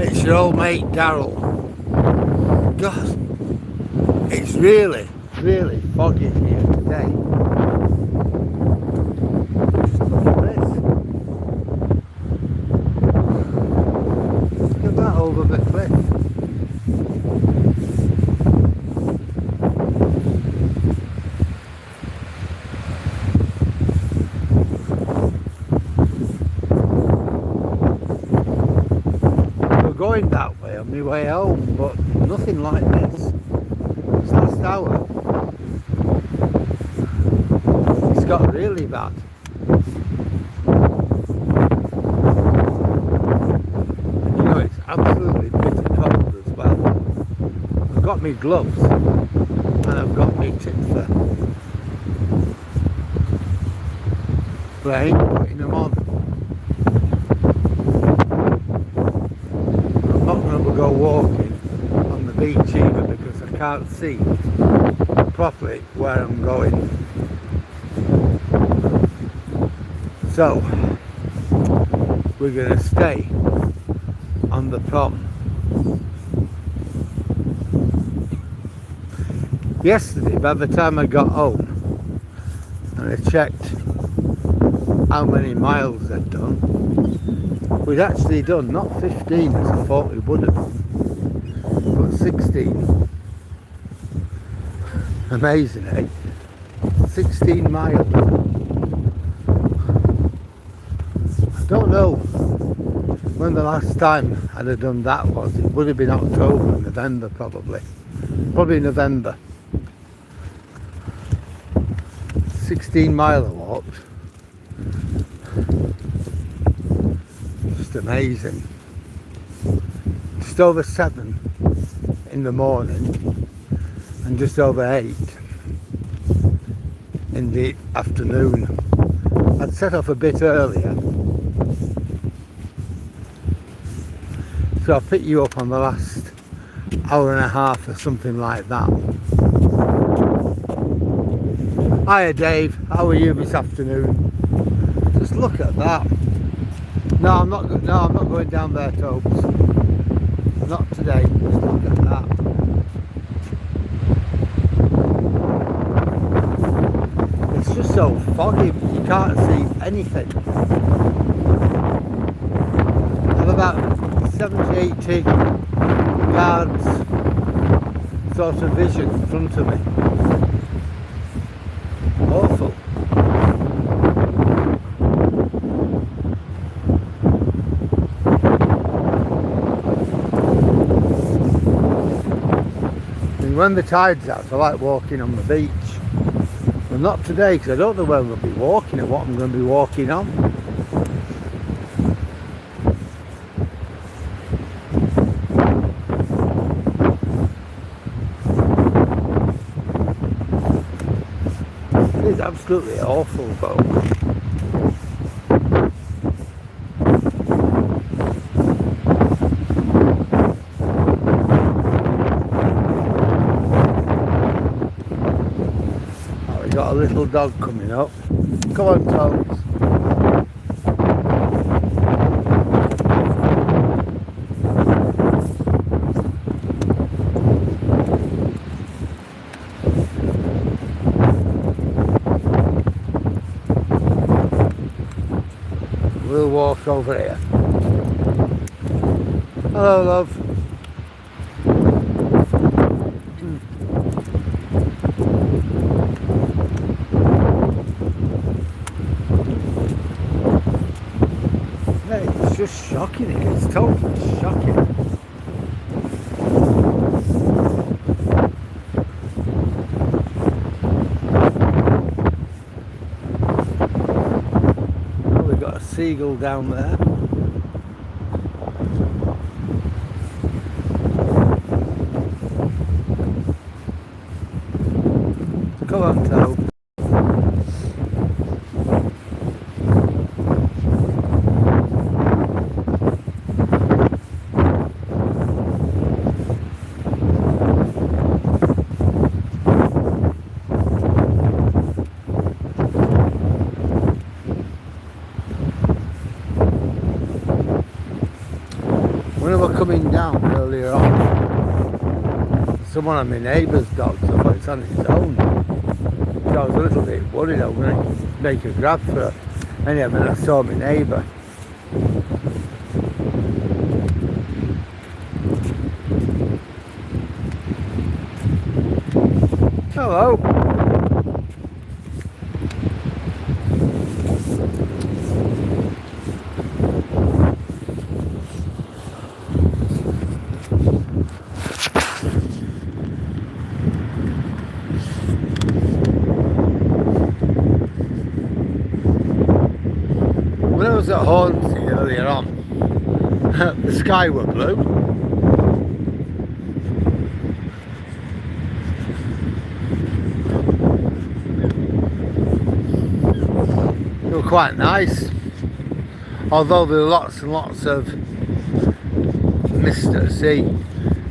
It's your old mate Daryl. God, it's really, really foggy here today. Just look at this. Look at that over the cliff. Going that way on my way home, but nothing like this. This last hour, it's got really bad. You know, it's absolutely bitter cold as well. I've got my gloves and I've got my tip but I ain't putting them on. Go walking on the beach either because I can't see properly where I'm going. So we're going to stay on the prom. Yesterday, by the time I got home and I checked how many miles I'd done, we'd actually done not 15 as I thought we would have, but 16. Amazing, eh? 16 miles. I don't know when the last time I'd have done that was. It would have been October, November probably. Probably November. 16 mile I walked. Amazing. Just over 7 in the morning and just over 8 in the afternoon. I'd set off a bit earlier, so I'll pick you up on the last hour and a half or something like that. Hiya Dave, how are you this afternoon? Just look at that. No, I'm not going down there, Tobes. Not today. Just look at that. It's just so foggy, you can't see anything. I have about 70, 80 yards sort of vision in front of me. Awful. When the tide's out, I like walking on the beach. But not today, because I don't know where I'm going to be walking or what I'm going to be walking on. It is absolutely awful, though. Got a little dog coming up. Come on, Toby. We'll walk over here. Hello, love. It's just shocking, it's totally shocking. Oh, we've got a seagull down there. Come on, Toby. When I was coming down earlier on, someone of my neighbour's dogs, I thought it's on its own. So I was a little bit worried I was going to make a grab for it. Anyway, then I saw my neighbour. Hello. When I was at Withernsea earlier on, the sky were blue. They were quite nice, although there were lots and lots of mist at sea.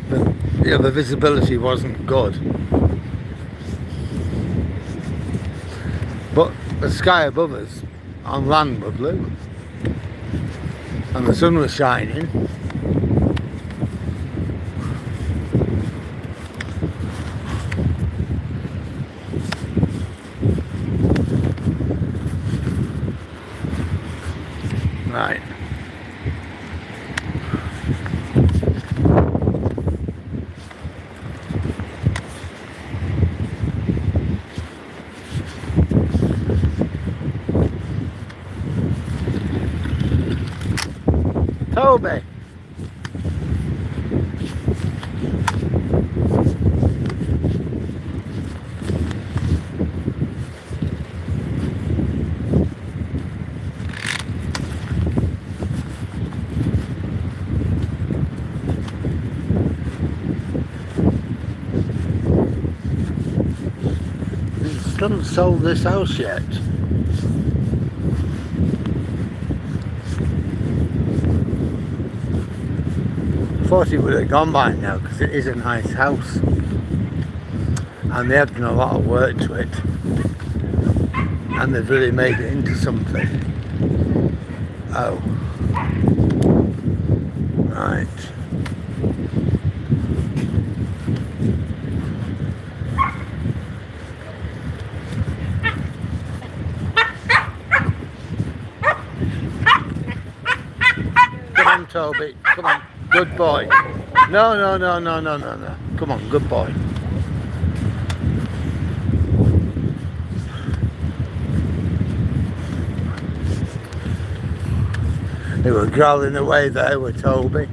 The visibility wasn't good. But the sky above us on land were blue. And the sun was shining. Right. Toby. Still haven't sold this house yet. I thought it would have gone by now because it is a nice house and they have done a lot of work to it and they've really made it into something. Oh, right. Come on, Toby, come on. Good boy. No. Come on, good boy. They were growling away there with Toby.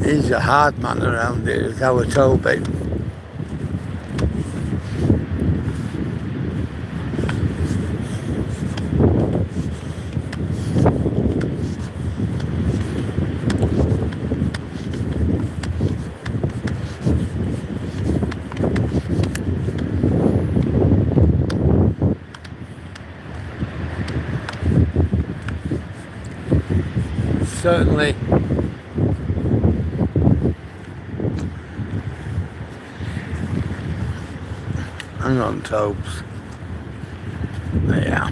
He's a hard man around here, is our Toby. Certainly hang on, Tobes. Yeah.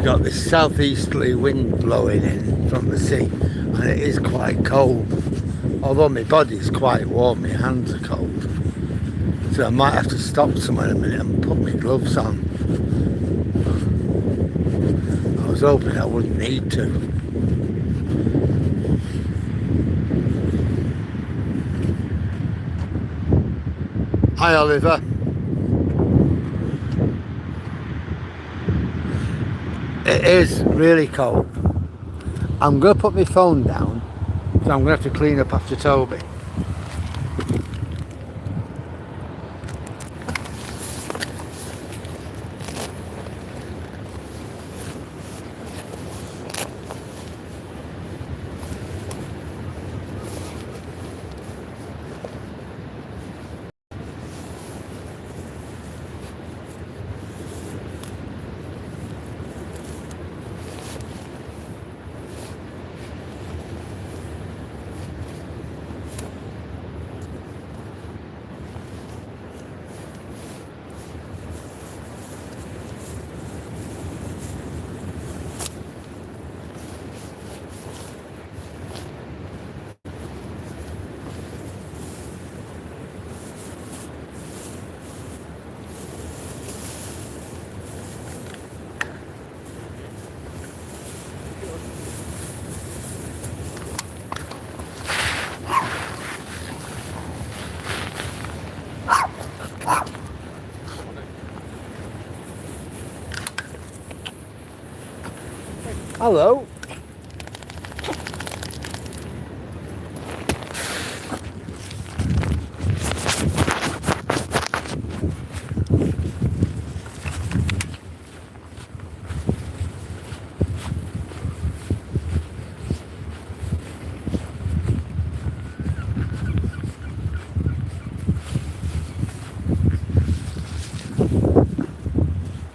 Got this southeasterly wind blowing in from the sea and it is quite cold, although my body's quite warm, my hands are cold, so I might have to stop somewhere in a minute and put my gloves on. I was hoping I wouldn't need to. Hi Oliver. It is really cold. I'm going to put my phone down, so I'm going to have to clean up after Toby. Hello.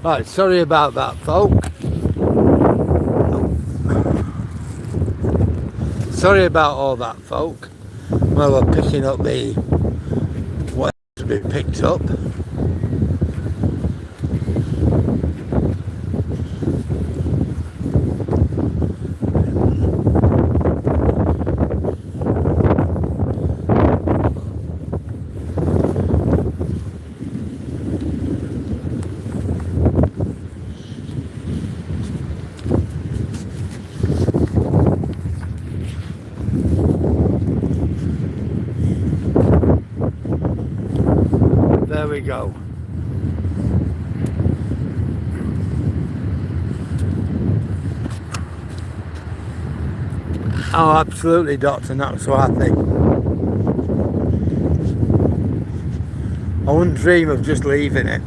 Right, sorry about that, folk. Sorry about all that, folk. Well, we're picking up the what to be picked up. There we go. Oh, absolutely, Doctor, not so happy. I wouldn't dream of just leaving it.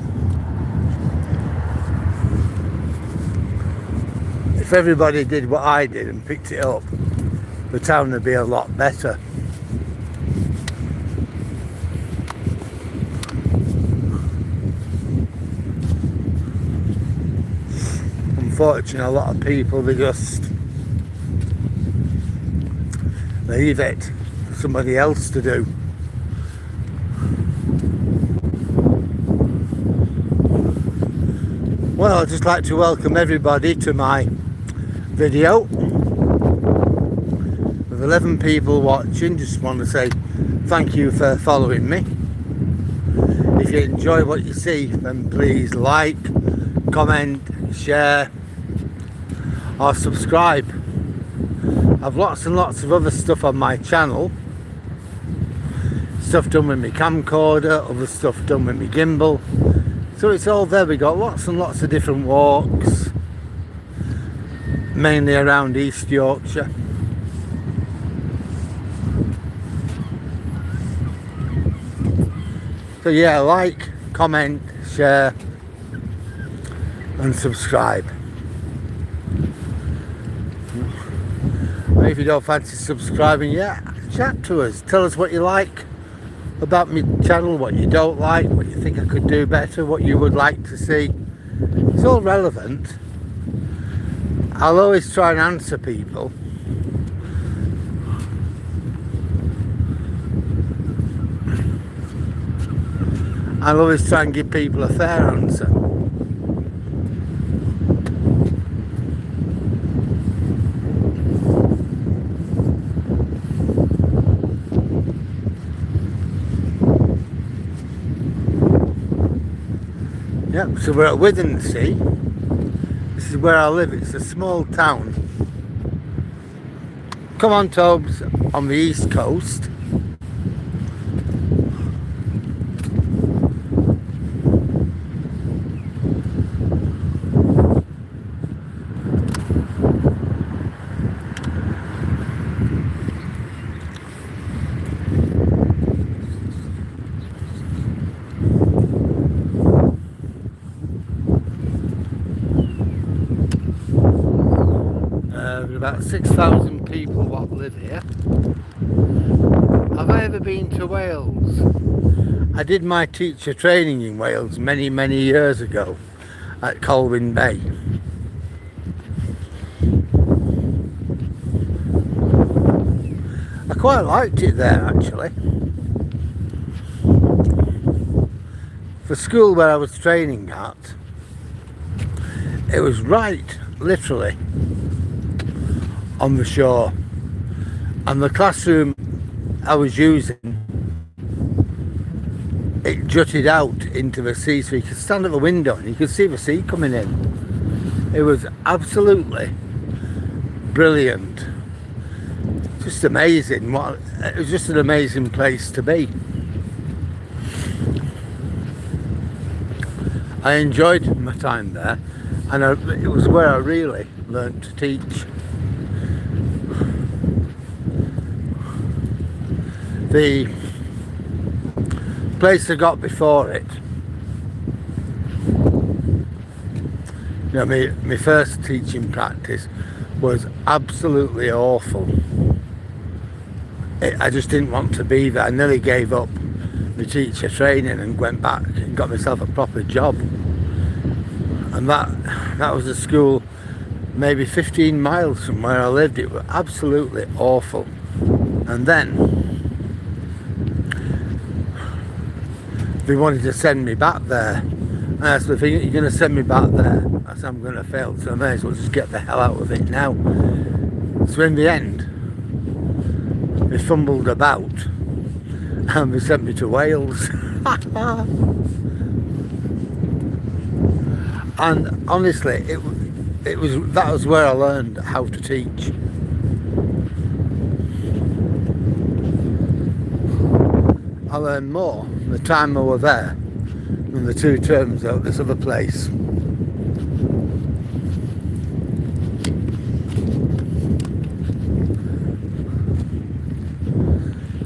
If everybody did what I did and picked it up, the town would be a lot better. Unfortunately, a lot of people, they just leave it for somebody else to do. Well, I'd just like to welcome everybody to my video. With 11 people watching, just want to say thank you for following me. If you enjoy what you see, then please like, comment, share or subscribe. I've lots and lots of other stuff on my channel. Stuff done with my camcorder, other stuff done with my gimbal. So it's all there. We got lots and lots of different walks, mainly around East Yorkshire. So yeah, like, comment, share and subscribe. If you don't fancy subscribing yet, chat to us. Tell us what you like about my channel, what you don't like, what you think I could do better, what you would like to see. It's all relevant. I'll always try and answer people. I'll always try and give people a fair answer. Yep, so we're at Withernsea. This is where I live. It's a small town. Come on, Tobes, on the east coast. About 6,000 people what live here. Have I ever been to Wales? I did my teacher training in Wales many years ago at Colwyn Bay. I quite liked it there actually. The school where I was training at, it was right literally on the shore, and the classroom I was using, it jutted out into the sea, so you could stand at the window and you could see the sea coming in. It was absolutely brilliant, just amazing. It was just an amazing place to be. I enjoyed my time there, and it was where I really learnt to teach. The place I got before it, you know, my first teaching practice was absolutely awful. I just didn't want to be there. I nearly gave up my teacher training and went back and got myself a proper job. And that was a school maybe 15 miles from where I lived. It was absolutely awful. And then they wanted to send me back there. And I said, "You're going to send me back there?" I said, "I'm going to fail, so I may as well just get the hell out of it now." So in the end, they fumbled about and they sent me to Wales. And honestly, that was where I learned how to teach. I learned more the time I was there than the 2 terms at this other place.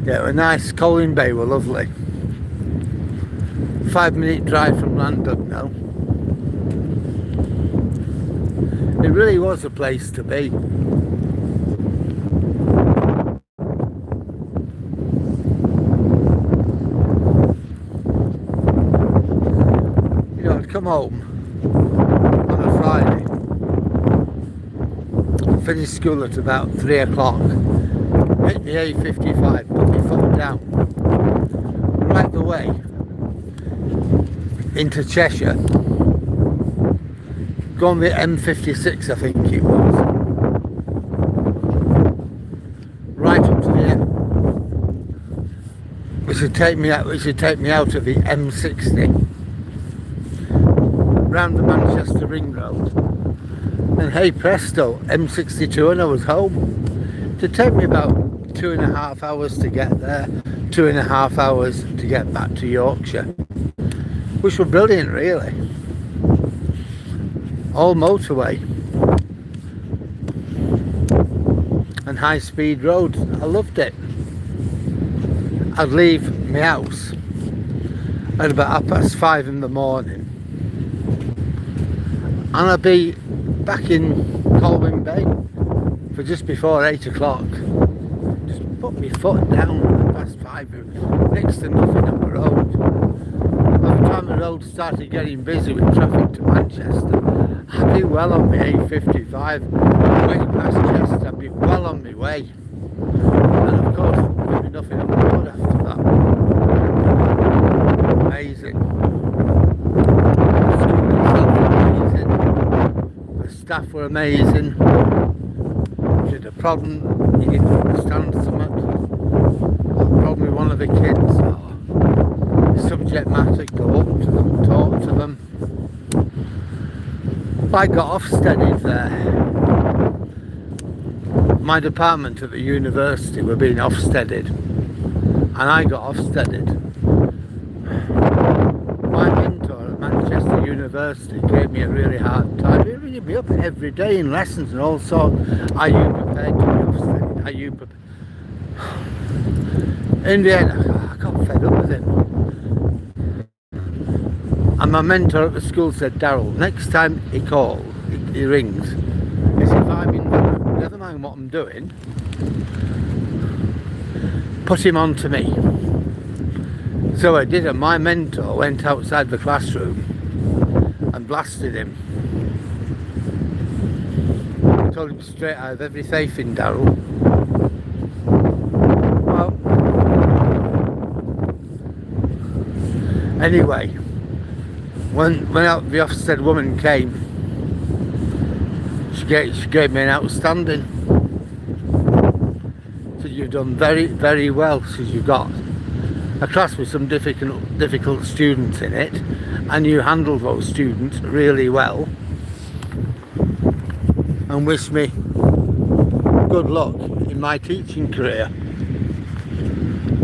Yeah, it was nice. Colwyn Bay were lovely. 5-minute drive from Llandudno. It really was a place to be. You know, I'd come home on a Friday, finish school at about 3 o'clock, hit the A55, put my foot down, right the way into Cheshire, go on the M56, I think it was, right up to the end, which would take me out of the M60, round the Manchester Ring Road, and hey presto, M62, and I was home. It'd take me about 2.5 hours to get there, 2.5 hours to get back to Yorkshire, which were brilliant really. All motorway and high-speed roads. I loved it. I'd leave my house at about 5:30 in the morning and I'd be back in Colwyn Bay for just before 8 o'clock. Just put my foot down at 5:30, next to nothing on the road. By the time the road started getting busy with traffic to Manchester, I'd be well on my A55, way past Chester, I'd be well on my way. And of course, there'd be nothing on the road after that. Amazing. The school itself was amazing. The staff were amazing. If you had a problem, you didn't understand something, a problem with one of the kids, or the subject matter, go up to them, talk to them. I got Ofsteded there. My department at the university were being Ofsteded, and I got Ofsteded. My mentor at Manchester University gave me a really hard time. He ringing me up every day in lessons and all sorts. Are you prepared to be Ofsteded? Are you prepared? In the end, I got fed up with him. And my mentor at the school said, "Daryl, next time he rings, is if I'm in the room, never mind what I'm doing, put him on to me." So I did, and my mentor went outside the classroom and blasted him. I told him straight, "I have every faith in Daryl." Well, anyway, when the Ofsted woman came, she gave me an outstanding. Said, "You've done very, very well." Says, "You've got a class with some difficult students in it, and you handled those students really well. And wish me good luck in my teaching career."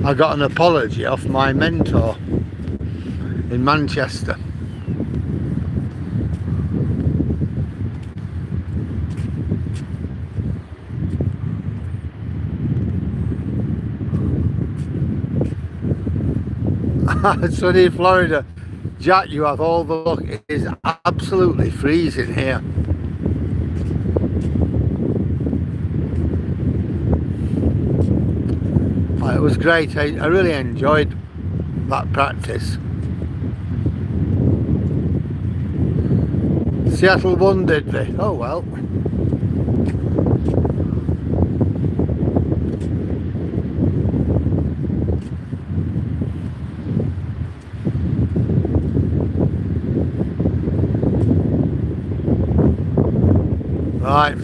I got an apology off my mentor in Manchester. Sunny Florida. Jack, you have all the luck. It is absolutely freezing here. Oh, it was great. I really enjoyed that practice. Seattle won, did they? Oh well. Right.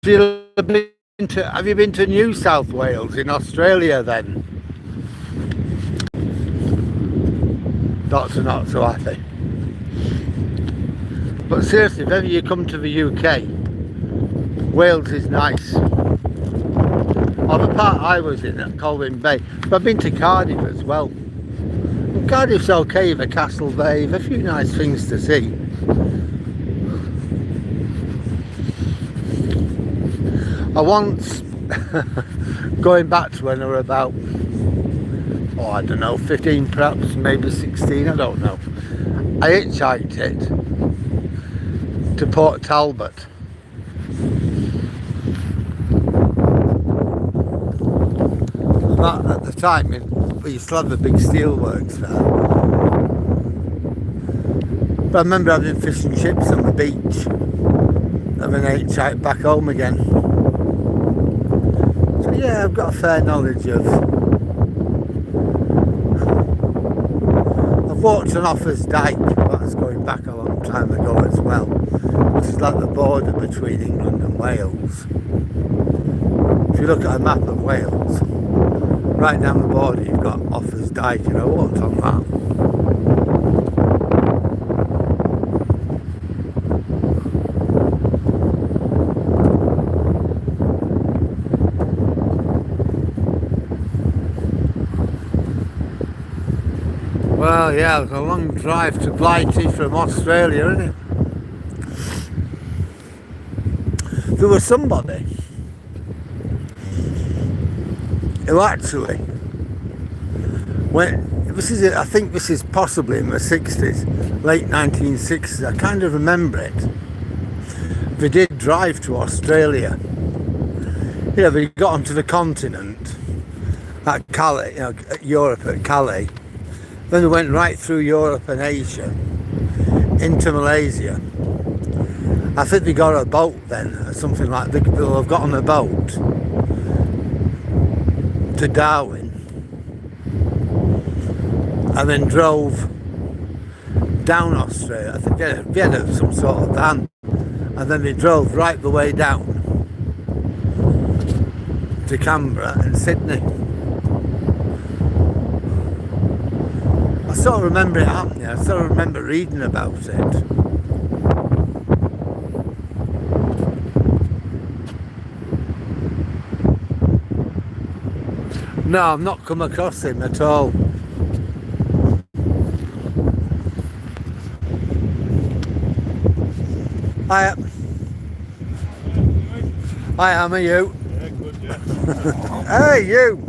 Have you been to New South Wales in Australia then? Doctor not so happy. But seriously, if ever you come to the UK, Wales is nice. Or the part I was in at Colwyn Bay. But I've been to Cardiff as well. And Cardiff's okay, the Castle Bay, a few nice things to see. I once, going back to when I were about, oh I don't know, 15 perhaps, maybe 16, I don't know. I hitchhiked it to Port Talbot. That, at the time, we used to have the big steelworks there. But I remember having fish and chips on the beach, and then I hitchhiked back home again. So yeah, I've got a fair knowledge of. I've walked on Offers Dyke, that's going back a long time ago as well, which is like the border between England and Wales. If you look at a map of Wales, right down the border you've got Offers Dyke, and I walked on that. Well, yeah, it's a long drive to Blighty from Australia, isn't it? There was somebody who actually I think this is possibly in the 60s, late 1960s, I kind of remember it. They did drive to Australia. Yeah, they got onto the continent at Calais, at Europe at Calais. Then they went right through Europe and Asia into Malaysia. I think they got a boat then, or something like that. They'll have got on a boat to Darwin and then drove down Australia. I think they had some sort of van, and then they drove right the way down to Canberra and Sydney. I sort of remember it happening. I sort of remember reading about it. No, I've not come across him at all. Hi, am are you? Yeah, good, yeah. Hey, you!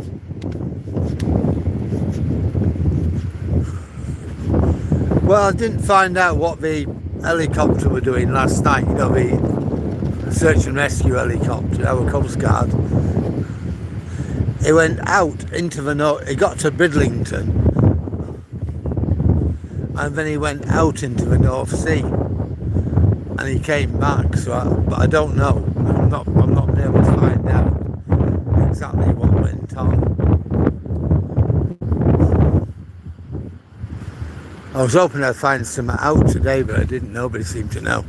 Well, I didn't find out what the helicopter were doing last night, the search and rescue helicopter, our Coast Guard. He went out into the north, he got to Bridlington, and then he went out into the North Sea, and he came back, but I don't know, I'm not been able to find out exactly what went on. I was hoping I'd find some out today, but I didn't. Nobody seemed to know.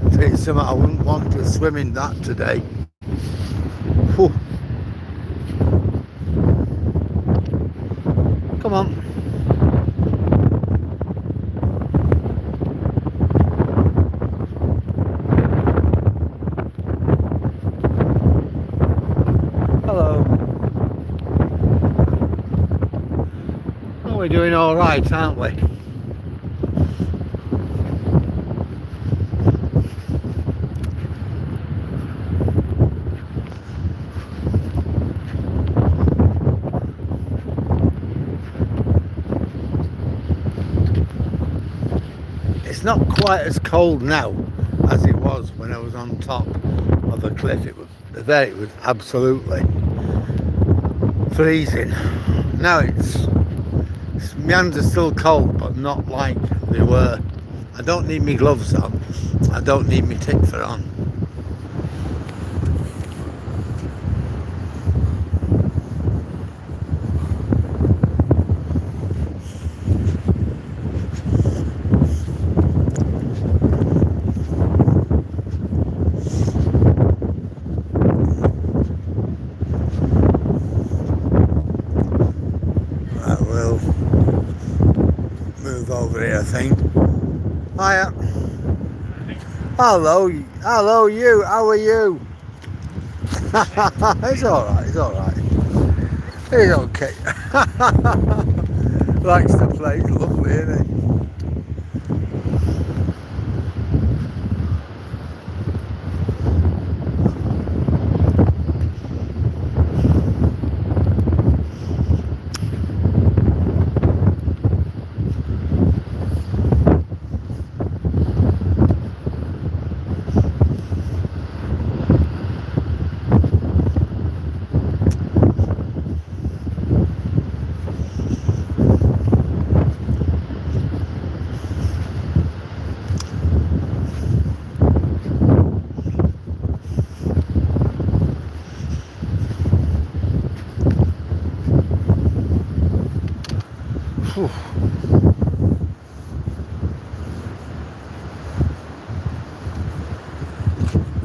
I'll tell you something, I wouldn't want to swim in that today. Whew. Come on. we're doing all right, aren't we? It's not quite as cold now as it was when I was on top of the cliff. It was absolutely freezing. Now my hands are still cold, but not like they were. I don't need my gloves on. I don't need my tickler on. Over here, I think. Hiya. Hello, you. How are you? It's alright, it's alright. It's okay. Likes to play, it's lovely, isn't it?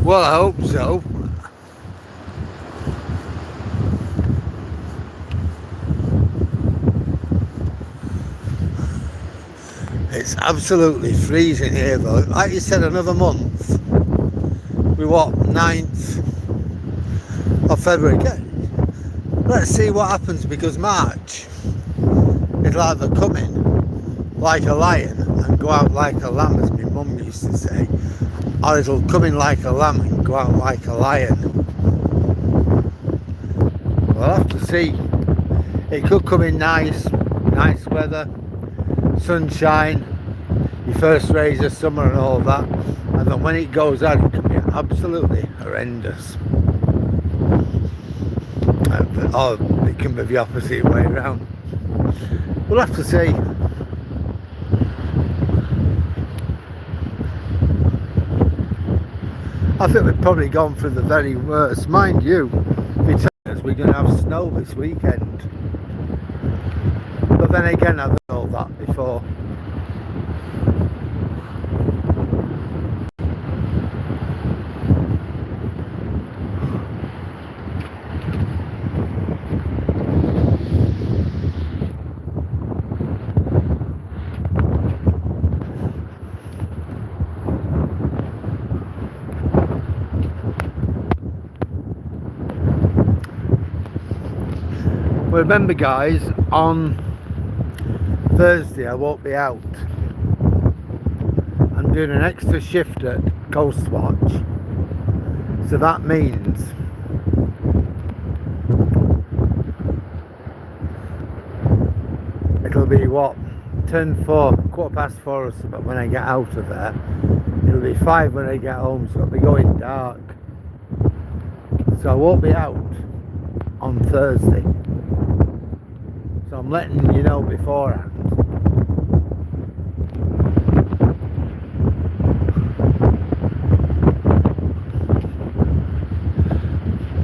Well, I hope so. It's absolutely freezing here though. Like you said, another month. We're what, 9th of February. Let's see what happens, because March it'll either come in like a lion and go out like a lamb, as my mum used to say, or it'll come in like a lamb and go out like a lion. We'll have to see. It could come in nice weather, sunshine, your first rays of summer and all that, and then when it goes out it can be absolutely horrendous. Or it can be the opposite way around. We'll have to see. I think we've probably gone through the very worst. Mind you, we're going to have snow this weekend. But then again, I've heard all that before. Remember guys, on Thursday I won't be out. I'm doing an extra shift at Coast Watch, so that means it'll be what, turn 4, quarter past 4 or something when I get out of there. It'll be 5 when I get home, so it'll be going dark, so I won't be out on Thursday. So I'm letting you know beforehand.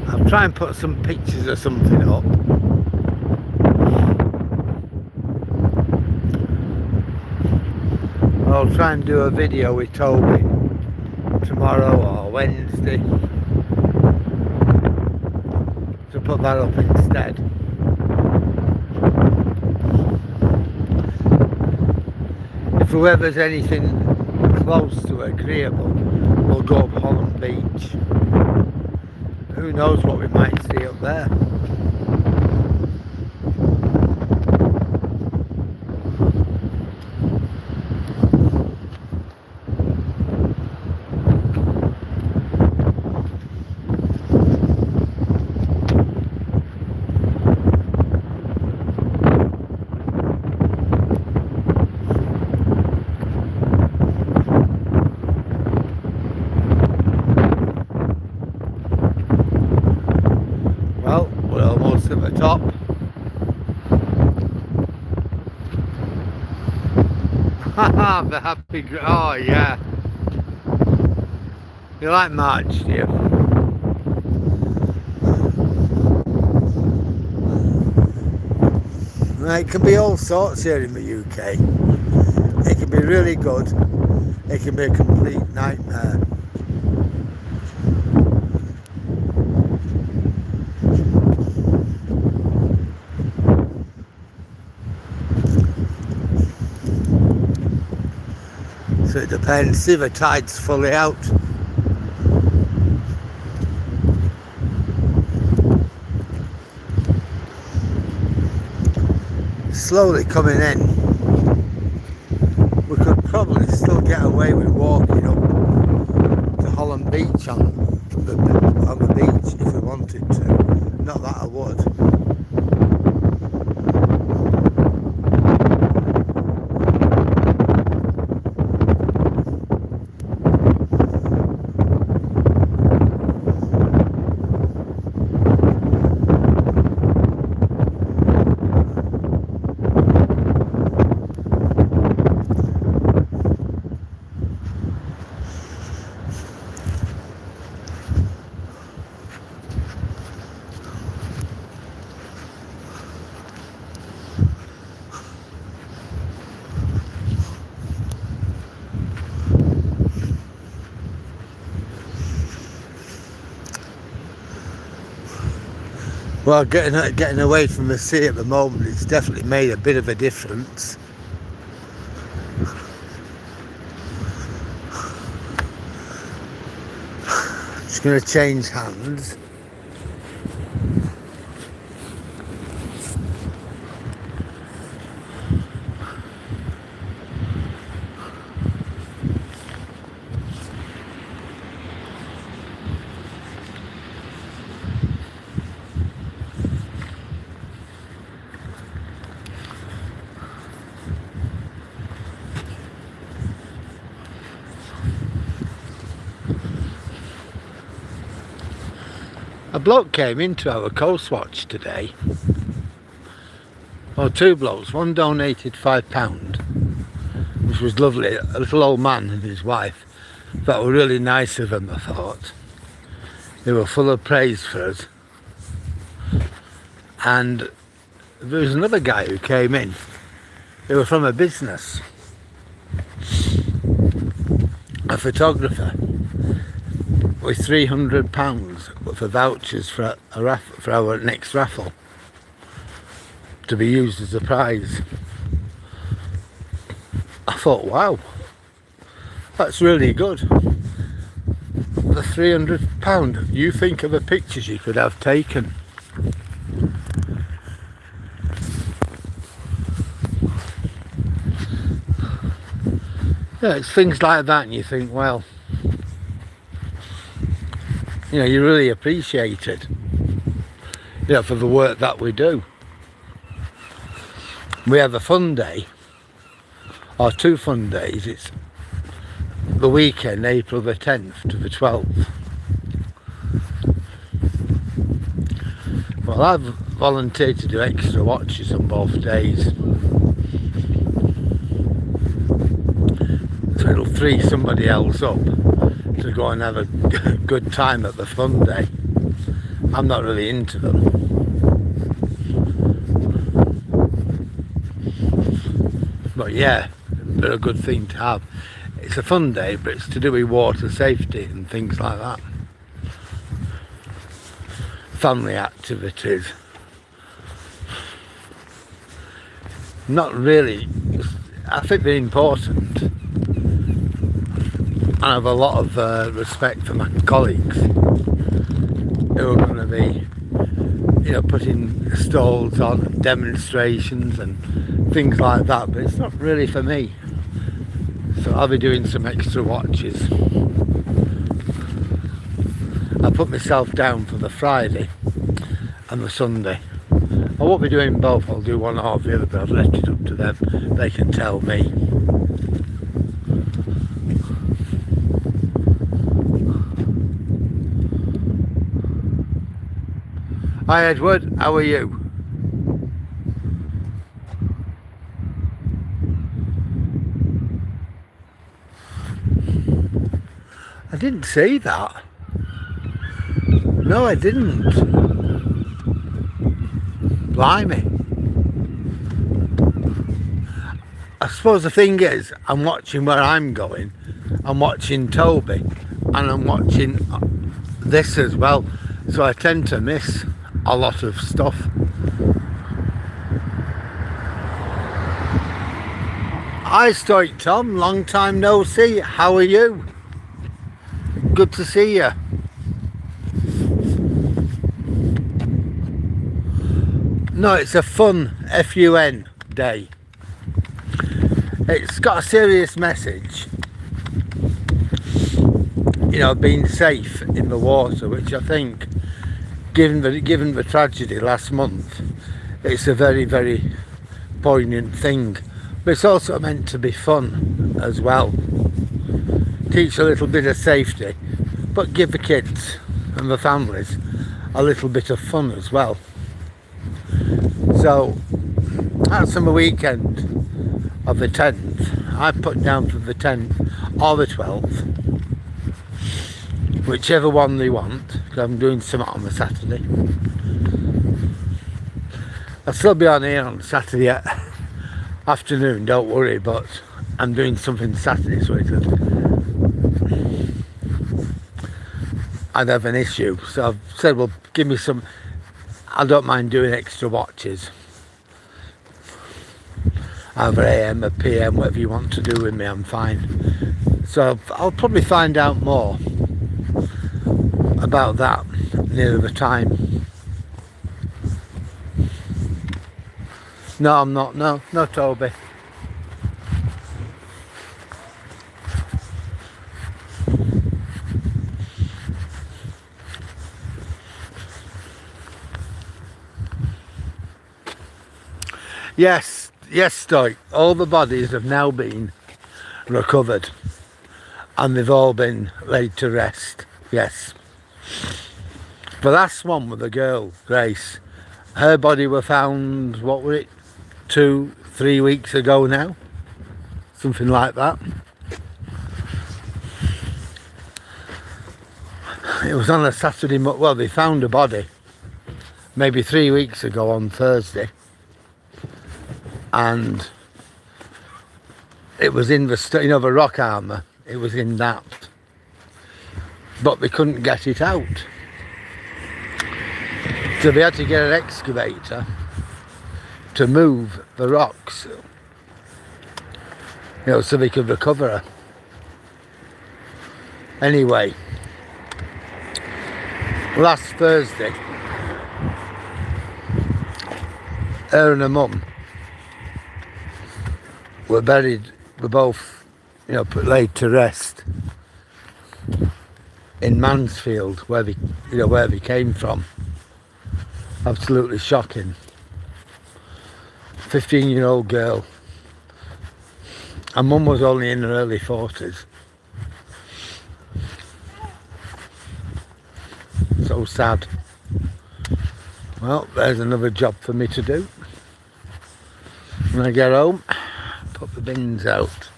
I'll try and put some pictures or something up. I'll try and do a video with Toby tomorrow or Wednesday to put that up instead. If whoever's anything close to agreeable, we'll go up Holland Beach. Who knows what we might see up there. The happy, oh yeah. You like March, do you? It can be all sorts here in the UK. It can be really good. It can be a complete nightmare. So it depends. See, the tide's fully out. Slowly coming in. We could probably still get away with walking up to Holland Beach on the beach if we wanted to. Not that I would. Well, getting away from the sea at the moment, it's definitely made a bit of a difference. Just going to change hands. A bloke came into our coast watch today, or two blokes. One donated £5, which was lovely. A little old man and his wife. That were really nice of them, I thought. They were full of praise for us. And there was another guy who came in. They were from a business, a photographer, with £300 for vouchers for our next raffle to be used as a prize. I thought, wow, that's really good. The £300. You think of the pictures you could have taken. Yeah, it's things like that, and you think, well, you know, you really appreciate it, you know, for the work that we do. We have a fun day, or two fun days. It's the weekend, April the 10th to the 12th. Well, I've volunteered to do extra watches on both days. So it'll free somebody else up to go and have a good time at the fun day. I'm not really into them. But yeah, they're a good thing to have. It's a fun day, but it's to do with water safety and things like that. Family activities. Not really. I think they're important. I have a lot of respect for my colleagues who are going to be, you know, putting stalls on and demonstrations and things like that, but it's not really for me. So I'll be doing some extra watches. I put myself down for the Friday and the Sunday. I won't be doing both. I'll do one or the other, but I've left it up to them. They can tell me. Hi Edward, how are you? didn't see that. No, I didn't. Blimey. I suppose the thing is, I'm watching where I'm going. I'm watching Toby, and I'm watching this as well. So I tend to miss a lot of stuff. Hi Stoic Tom, long time no see. How are you? Good to see you. No, it's a fun FUN day. It's got a serious message, you know, being safe in the water, which I think, given the tragedy last month, it's a very, very poignant thing. But it's also meant to be fun as well. Teach a little bit of safety, but give the kids and the families a little bit of fun as well. So that's on the weekend of the 10th. I put down for the 10th or the 12th, whichever one they want, because I'm doing something on the Saturday. I'll still be on here on Saturday afternoon, don't worry, but I'm doing something Saturday, so I'd have an issue. So I've said, well, give me some, I don't mind doing extra watches. Either AM or PM, whatever you want to do with me, I'm fine. So I'll probably find out more about that near the time. No, I'm not. No, Toby. Yes, Stoic. All the bodies have now been recovered and they've all been laid to rest. Yes. The last one with the girl, Grace, her body were found, what were it, 2-3 weeks ago now? Something like that. It was on a Saturday, well, they found a body maybe 3 weeks ago on Thursday. And it was in the, you know, the rock armour, it was in that. But they couldn't get it out. So they had to get an excavator to move the rocks, you know, so they could recover her. Anyway, last Thursday, her and her mum were buried, were both, you know, laid to rest in Mansfield, where they, you know, where they came from. Absolutely shocking. 15-year-old girl. And mum was only in her early 40s. So sad. Well, there's another job for me to do. When I get home, put the bins out.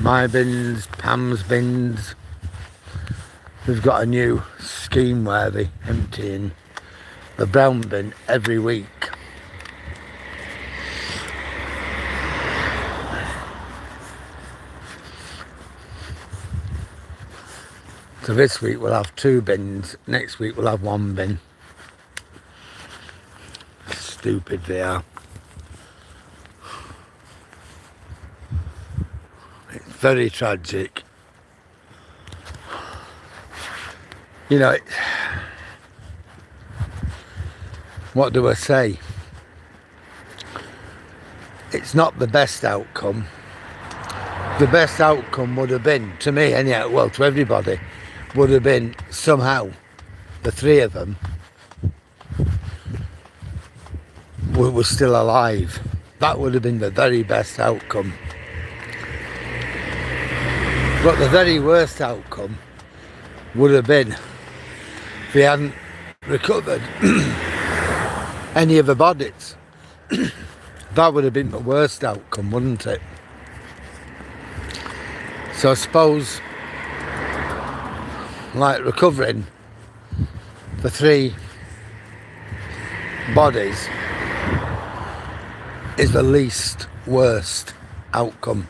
My bins, Pam's bins. We've got a new scheme where they're emptying the brown bin every week. So this week we'll have 2 bins, next week we'll have 1 bin. Stupid they are. It's very tragic. You know, what do I say? It's not the best outcome. The best outcome would have been, to me anyhow, well, to everybody, would have been somehow the 3 of them were still alive. That would have been the very best outcome. But the very worst outcome would have been if they hadn't recovered any of the bodies. That would have been the worst outcome, wouldn't it? So I suppose like recovering for 3 bodies is the least worst outcome.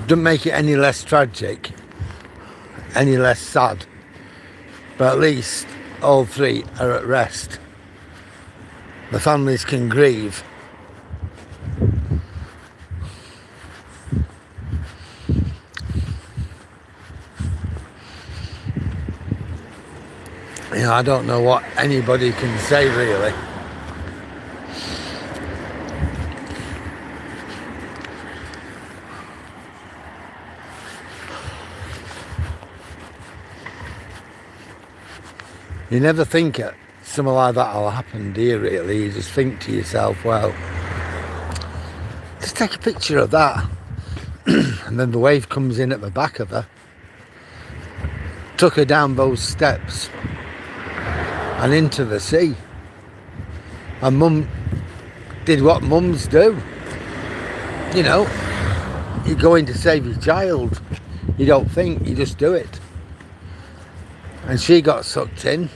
Doesn't make it any less tragic, any less sad, but at least all 3 are at rest. The families can grieve. You know, I don't know what anybody can say really. You never think it, something like that will happen, do you really? You just think to yourself, well, just take a picture of that. And then the wave comes in at the back of her, took her down those steps and into the sea. And Mum did what mums do. You know, you're going to save your child. You don't think, you just do it. And she got sucked in.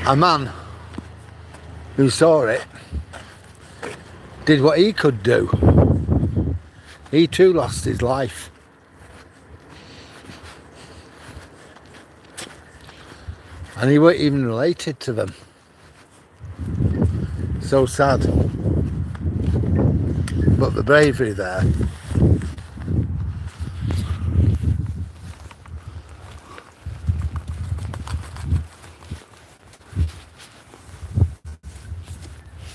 A man who saw it did what he could do. He too lost his life. And he weren't even related to them. So sad. But the bravery there.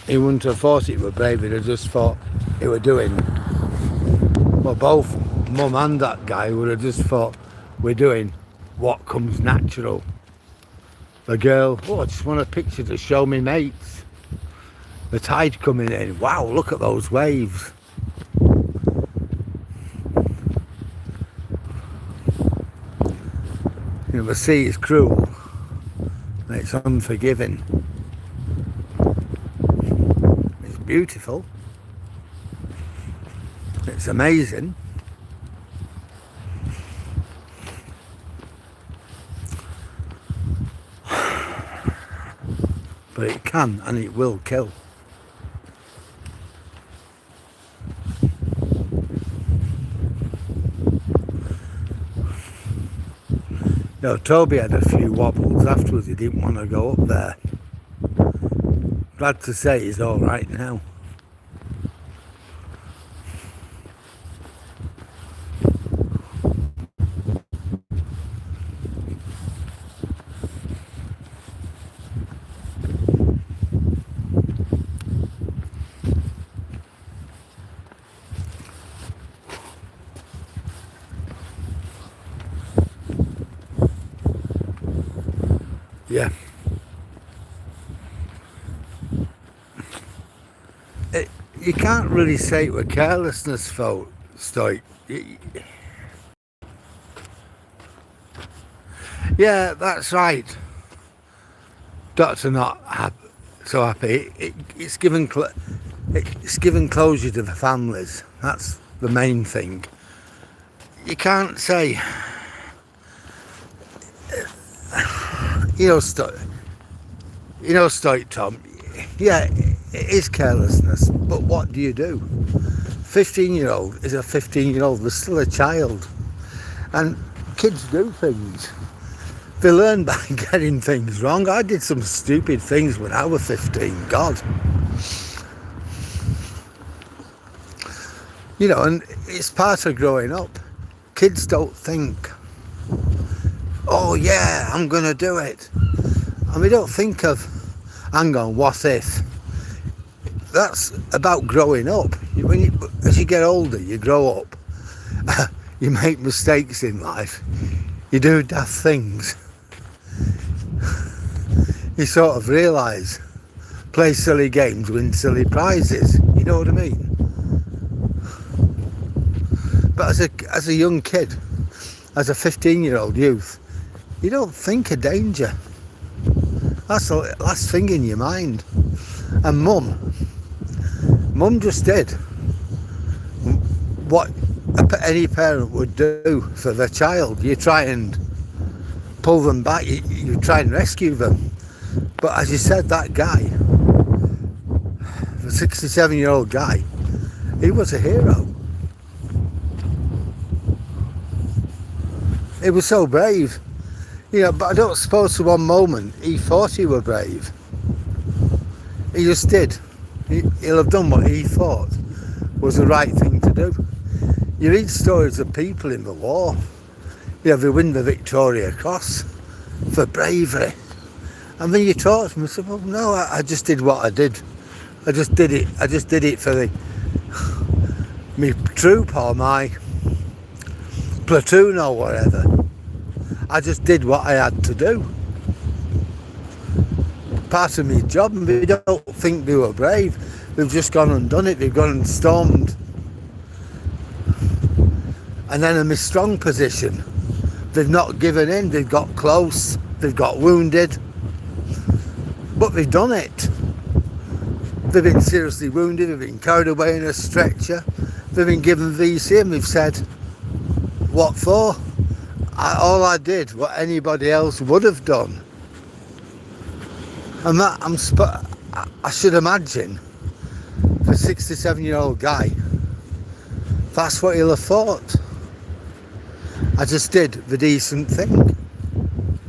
He wouldn't have thought it were brave, he'd have just thought it were doing. Well, both Mum and that guy would have just thought we're doing what comes natural. The girl, oh, I just want a picture to show me mates. The tide coming in, wow, look at those waves. You know, the sea is cruel and it's unforgiving. It's beautiful. It's amazing. But it can and it will kill. You know, Toby had a few wobbles afterwards. He didn't want to go up there. Glad to say he's all right now. Yeah. You can't really say it with carelessness, folks. Yeah, that's right. Doctor not so happy. It's given closure to the families. That's the main thing. You can't say, you know, Stoic Tom. Yeah, it is carelessness, but what do you do? 15-year-old is a 15-year-old. They're still a child, and kids do things. They learn by getting things wrong. I did some stupid things when I was 15. God, you know, and it's part of growing up. Kids don't think, oh yeah, I'm gonna do it, and we don't think of, hang on, what if? That's about growing up. As you get older, you grow up. You make mistakes in life. You do daft things. You sort of realise, play silly games, win silly prizes. You know what I mean? But as a young kid, as a 15-year-old youth, you don't think of danger. That's the last thing in your mind. And Mum just did what any parent would do for their child. You try and pull them back, you try and rescue them. But as you said, that guy, the 67-year-old guy, he was a hero. He was so brave. You know, but I don't suppose for one moment he thought he were brave. He just did. He'll have done what he thought was the right thing to do. You read stories of people in the war. You know, they win the Victoria Cross for bravery. And then you talk to them and say, well, no, I just did what I did. I just did it for me troop or my platoon or whatever. I just did what I had to do. Part of my job, and they don't think they were brave. They've just gone and done it. They've gone and stormed an enemy strong position. They've not given in. They've got close. They've got wounded. But they've done it. They've been seriously wounded. They've been carried away in a stretcher. They've been given VC, and they've said, what for? All I did what anybody else would have done. And that I should imagine for a 67-year-old guy, that's what he'll have thought. I just did the decent thing.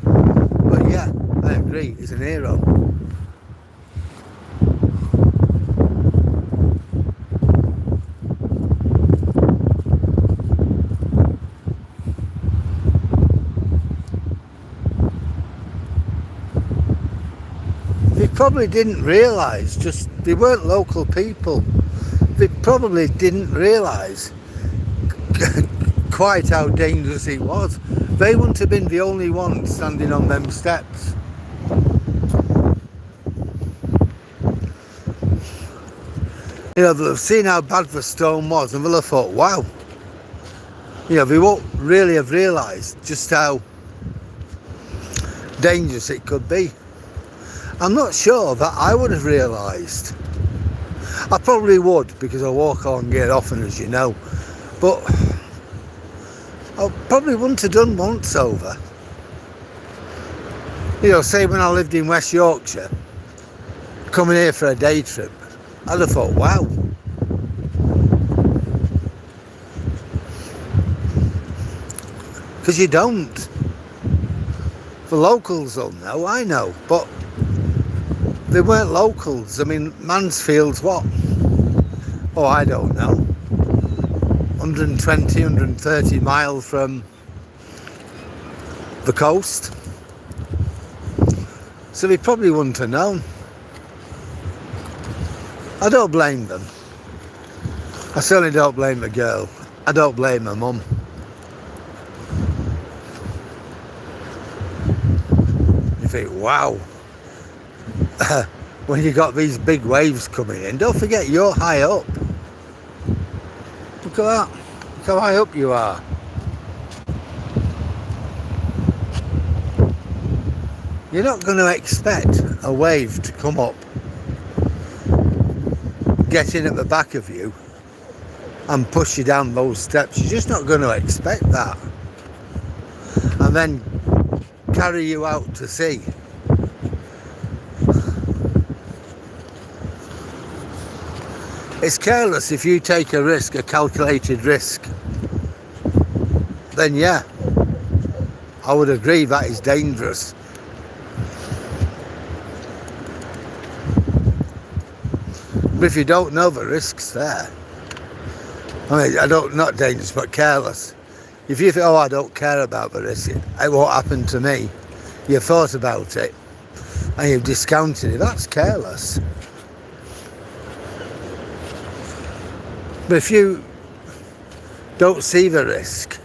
But yeah, I agree, he's an hero. They probably didn't realise, just they weren't local people. They probably didn't realise quite how dangerous it was. They wouldn't have been the only ones standing on them steps. You know, they'll have seen how bad the storm was and they'll have thought, wow. You know, they won't really have realised just how dangerous it could be. I'm not sure that I would have realised. I probably would, because I walk along here often, as you know, but I probably wouldn't have done once over. You know, say when I lived in West Yorkshire, coming here for a day trip, I'd have thought, wow. Because you don't. The locals will know, I know, but they weren't locals. I mean, Mansfield's what? Oh, I don't know. 120, 130 miles from the coast. So they probably wouldn't have known. I don't blame them. I certainly don't blame the girl. I don't blame her mum. You think, wow. When you got these big waves coming in, don't forget you're high up. Look at that. Look how high up you are. You're not going to expect a wave to come up, get in at the back of you and push you down those steps. You're just not going to expect that. And then carry you out to sea. It's careless if you take a risk, a calculated risk. Then yeah, I would agree that is dangerous. But if you don't know the risks there, I mean, not dangerous, but careless. If you think, oh, I don't care about the risk, it won't happen to me. You've thought about it and you've discounted it. That's careless. But if you don't see the risk,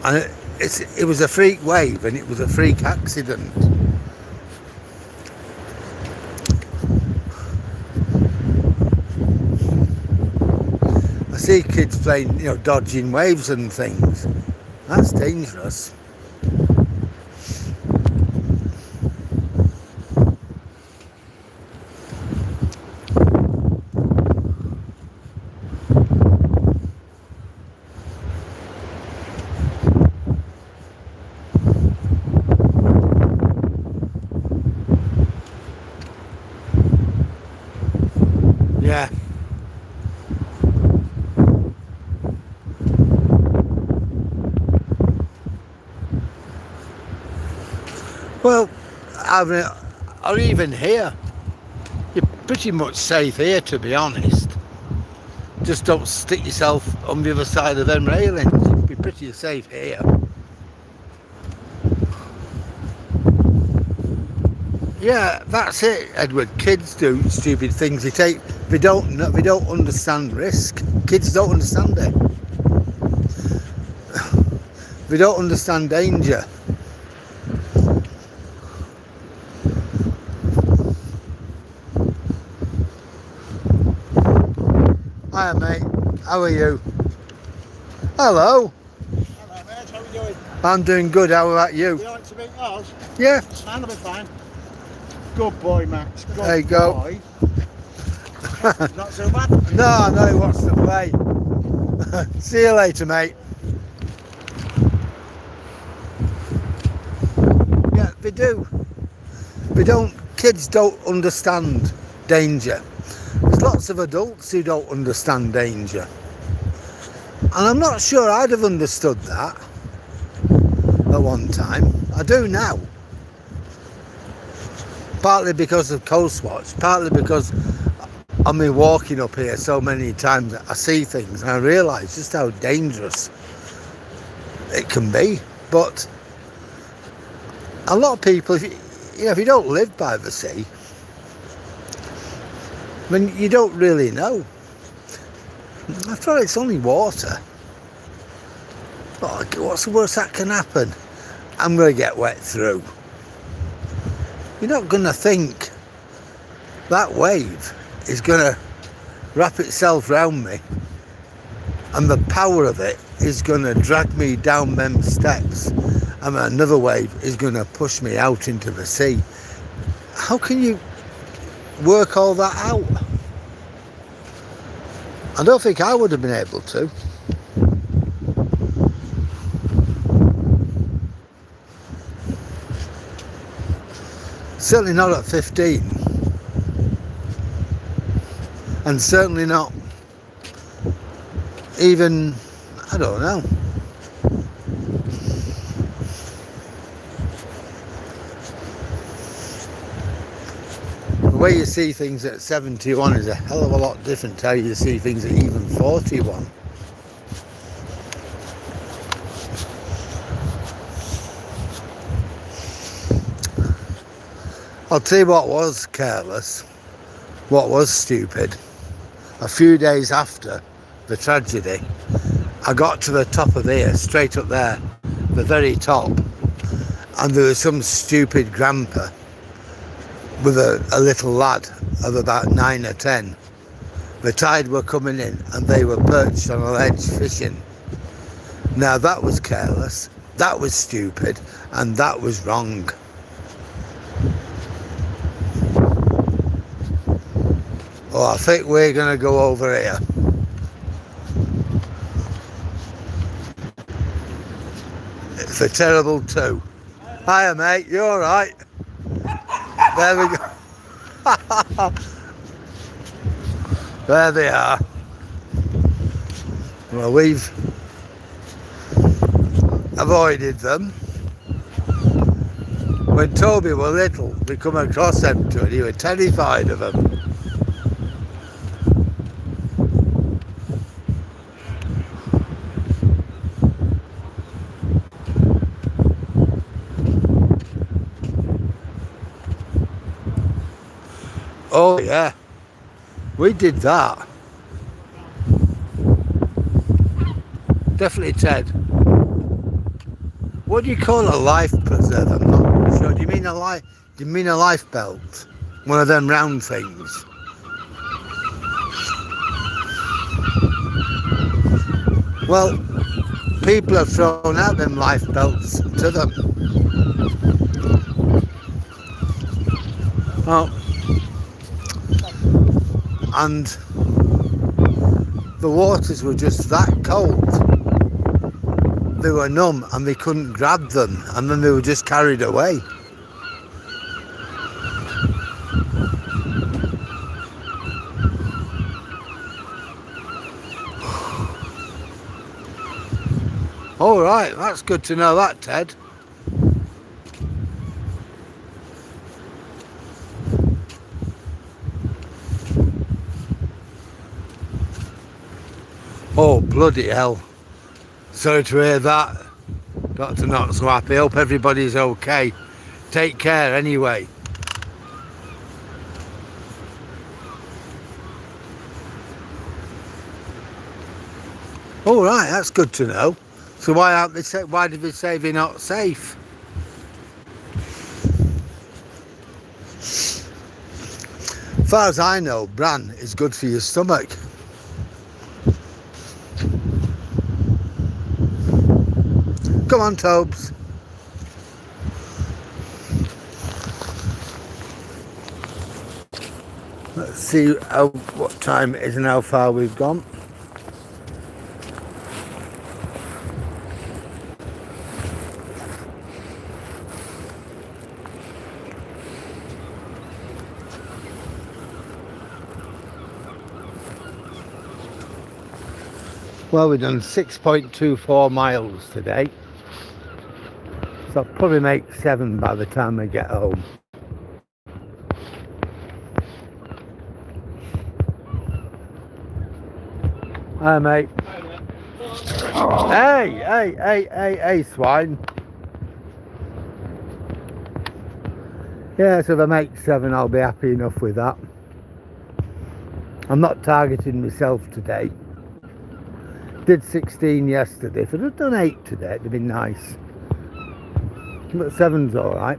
and it was a freak wave and it was a freak accident. I see kids playing, you know, dodging waves and things. That's dangerous. Yeah. Well, I mean, or even here, you're pretty much safe here, to be honest. Just don't stick yourself on the other side of them railings. You'll be pretty safe here. Yeah, that's it, Edward. Kids do stupid things. They don't understand risk. Kids don't understand it. They don't understand danger. Hiya, mate. How are you? Hello. Hello, mate. How are you doing? I'm doing good. How about you? Would you like to meet us? Yeah. I'll be fine. Good boy, Max. Good There you go. boy. Not so bad. No, no, he wants to play. See you later, mate. Yeah, they do. Kids don't understand danger. There's lots of adults who don't understand danger. And I'm not sure I'd have understood that at one time. I do now. Partly because of Coast Watch, partly because I've been walking up here so many times that I see things and I realise just how dangerous it can be. But a lot of people, if you don't live by the sea, then you don't really know. After all, it's only water. Oh, what's the worst that can happen? I'm going to get wet through. You're not going to think that wave is going to wrap itself round me and the power of it is going to drag me down them steps and another wave is going to push me out into the sea. How can you work all that out? I don't think I would have been able to. Certainly not at 15. And certainly not even, I don't know. The way you see things at 71 is a hell of a lot different to how you see things at even 41. I'll tell you what was careless, what was stupid. A few days after the tragedy, I got to the top of here, straight up there, the very top, and there was some stupid grandpa with a little lad of about 9 or 10. The tide were coming in and they were perched on a ledge fishing. Now that was careless, that was stupid, and that was wrong. Oh, I think we're going to go over here. It's a terrible two. Hiya, mate, you alright? There we go. There they are. Well, we've avoided them. When Toby were little, we come across them too, and he was terrified of them. Oh yeah, we did that. Definitely, Ted. What do you call a life preserve? I'm not sure. Do you mean a life belt? One of them round things. Well, people have thrown out them life belts to them. Oh. And the waters were just that cold. They were numb and they couldn't grab them, and then they were just carried away. All right, that's good to know that, Ted. Oh, bloody hell. Sorry to hear that. Dr. Not so happy. Hope everybody's okay. Take care anyway. All right, that's good to know. So why did they say they're not safe? As far as I know, bran is good for your stomach. Come on, Tobes. Let's see what time it is and how far we've gone. Well, we've done 6.24 miles today. So I'll probably make 7 by the time I get home. Hi, mate. Hey, swine. Yeah, so if I make 7, I'll be happy enough with that. I'm not targeting myself today. Did 16 yesterday. If I'd have done 8 today, it'd be nice. But 7's all right.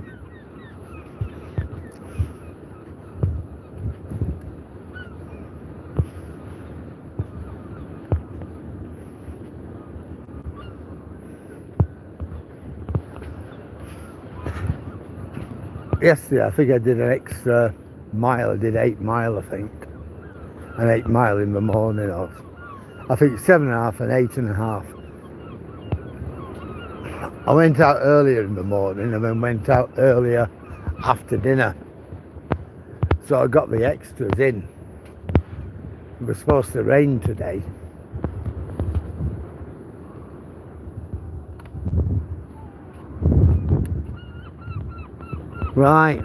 Yesterday, I think I did an extra mile. I did 8 mile, I think. An 8 mile in the morning. Or I think 7.5 and 8.5. I went out earlier in the morning and then went out earlier after dinner. So I got the extras in. It was supposed to rain today. Right.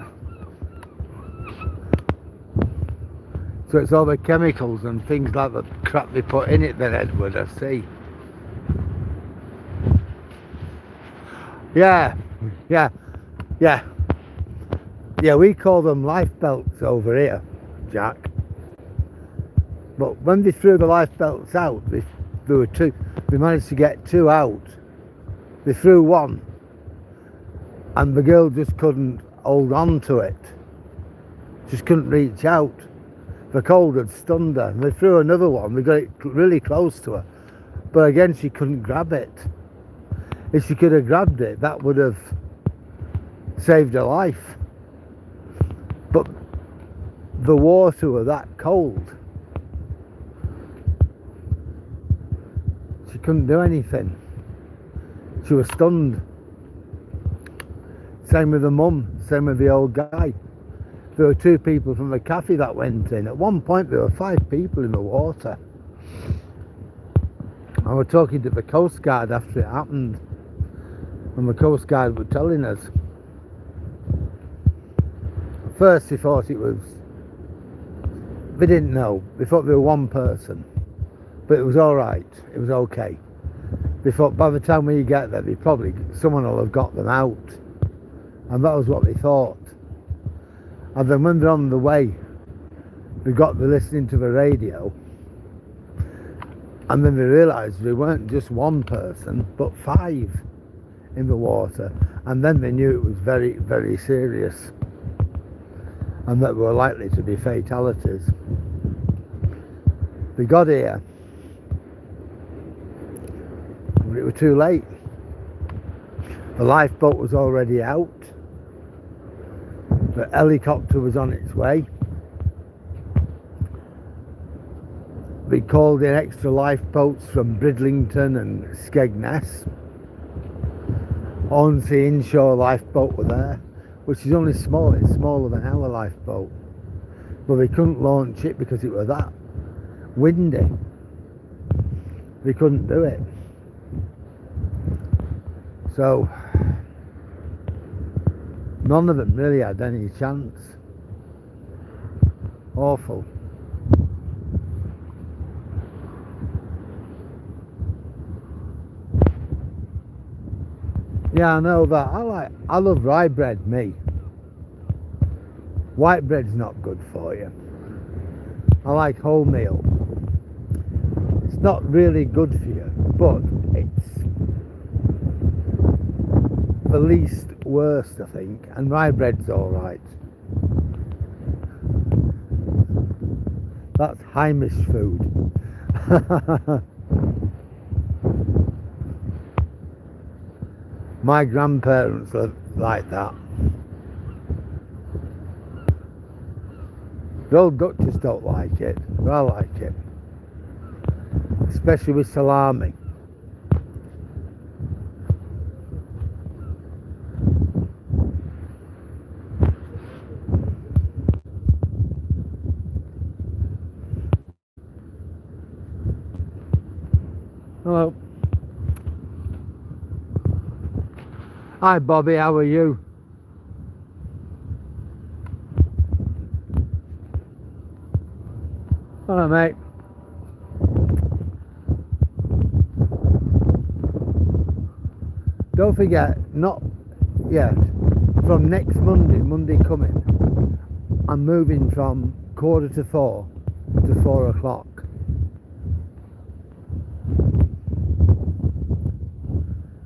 So it's all the chemicals and things like the crap they put in it then, Edward, I see. Yeah, we call them life belts over here, Jack. But when they threw the life belts out, there were 2. They managed to get 2 out. They threw 1 and the girl just couldn't hold on to it. Just couldn't reach out. The cold had stunned her. And they threw another one. We got it really close to her. But again, she couldn't grab it. If she could have grabbed it, that would have saved her life. But the water was that cold. She couldn't do anything. She was stunned. Same with the mum, same with the old guy. There were 2 people from the cafe that went in. At one point there were 5 people in the water. I was talking to the Coast Guard after it happened. And the Coast Guard were telling us. First they thought it was... They didn't know. They thought there were 1 person. But it was alright. It was okay. They thought by the time we get there, someone will have got them out. And that was what they thought. And then when they're on the way, they're listening to the radio. And then they realised they weren't just 1 person, but 5 in the water. And then they knew it was very, very serious. And that there were likely to be fatalities. They got here, but it was too late. The lifeboat was already out. The helicopter was on its way. They called in extra lifeboats from Bridlington and Skegness. Withernsea inshore lifeboat were there, which is only small. It's smaller than our lifeboat. But they couldn't launch it because it was that windy. They couldn't do it. So none of them really had any chance. Awful. Yeah, I know that. I love rye bread, me. White bread's not good for you. I like wholemeal. It's not really good for you, but it's the least worst, I think. And rye bread's alright. That's Heimish food. My grandparents are like that. The old Dutchers don't like it, but I like it. Especially with salami. Hello. Hi Bobby, how are you? Hello mate. Don't forget, from next Monday coming, I'm moving from 3:45 to 4 o'clock.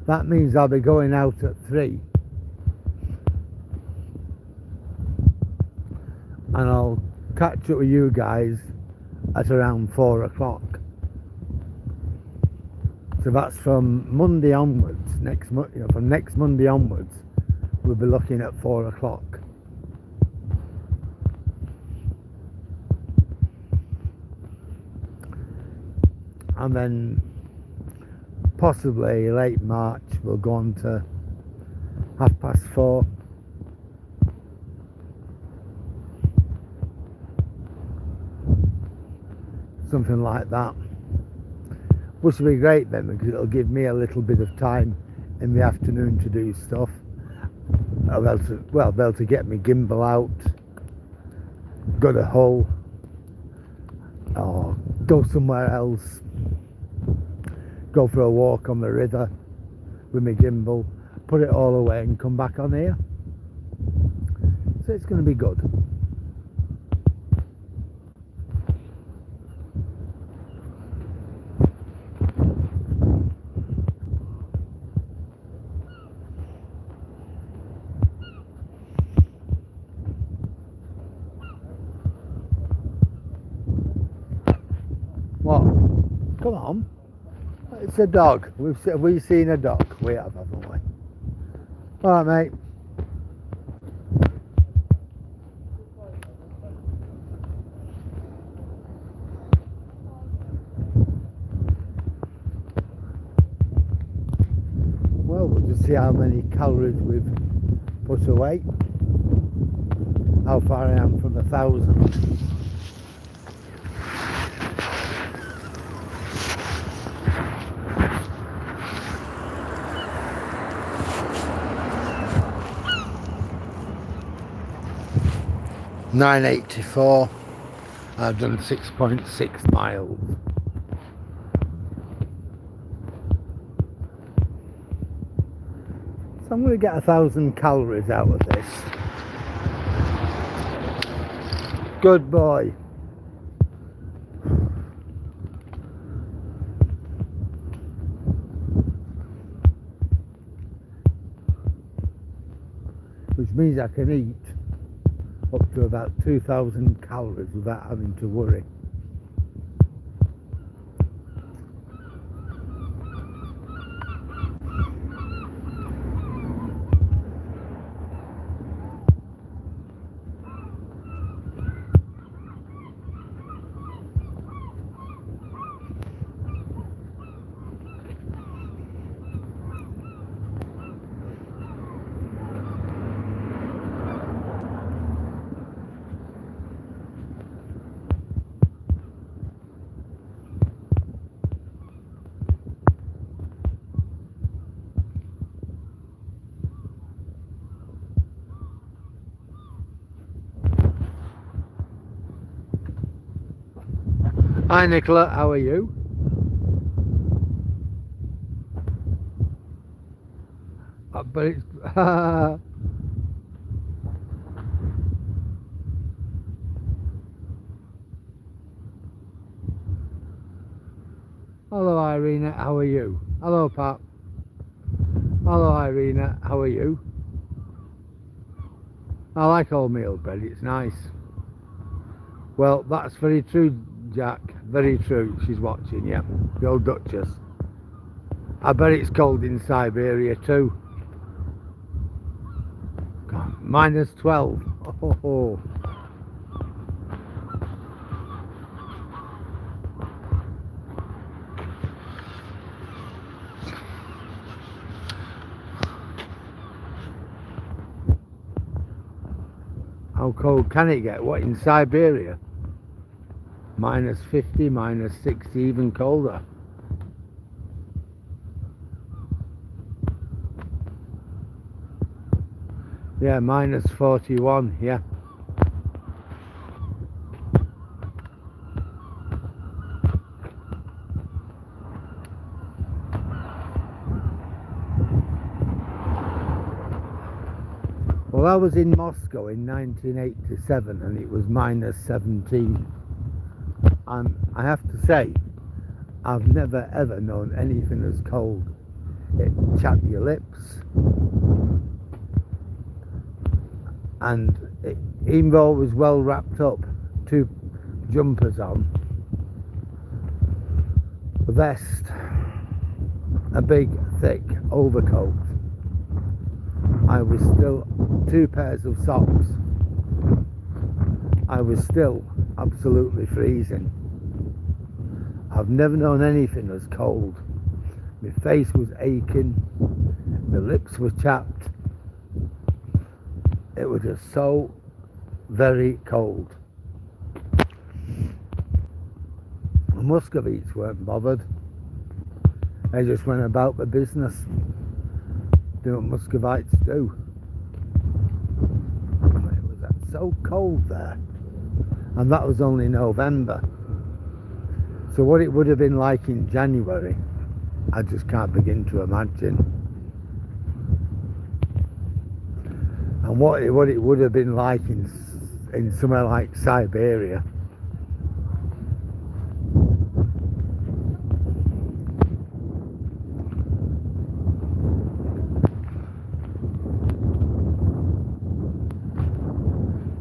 That means I'll be going out at 3. And I'll catch up with you guys at around 4 o'clock. So that's from Monday onwards. From next Monday onwards, we'll be looking at 4 o'clock. And then possibly late March we'll go on to 4:30. Something like that. Which will be great then, because it'll give me a little bit of time in the afternoon to do stuff. I'll be able to get my gimbal out, go to Hull, or go somewhere else, go for a walk on the river with my gimbal, put it all away and come back on here. So it's going to be good. What? Come on. It's a dog. We've seen a dog. We have, haven't we? Alright, mate. Well, we'll just see how many calories we've put away. How far I am from 1,000. $9.84. I've done 6.6 miles. So I'm going to get 1,000 calories out of this. Good boy. Which means I can eat up to about 2,000 calories without having to worry. Hi Nicola, how are you? But it's hello Irina, how are you? Hello Pat. Hello Irina, how are you? I like wholemeal bread, it's nice. Well, that's very true, Jack. Very true. She's watching, yeah. The old Duchess. I bet it's cold in Siberia too. God, -12. Oh. How cold can it get? What, in Siberia? -50, -60, even colder. Yeah, -41, yeah. Well, I was in Moscow in 1987 and it was -17. And I have to say, I've never ever known anything as cold. It chapped your lips. And even though I was well wrapped up, 2 jumpers on, a vest, a big thick overcoat, I was still 2 pairs of socks. I was still absolutely freezing. I've never known anything as cold. My face was aching, my lips were chapped. It was just so very cold. The Muscovites weren't bothered. They just went about their business, do what Muscovites do. It was so cold there, and that was only November. So what it would have been like in January, I just can't begin to imagine. And what it would have been like in somewhere like Siberia.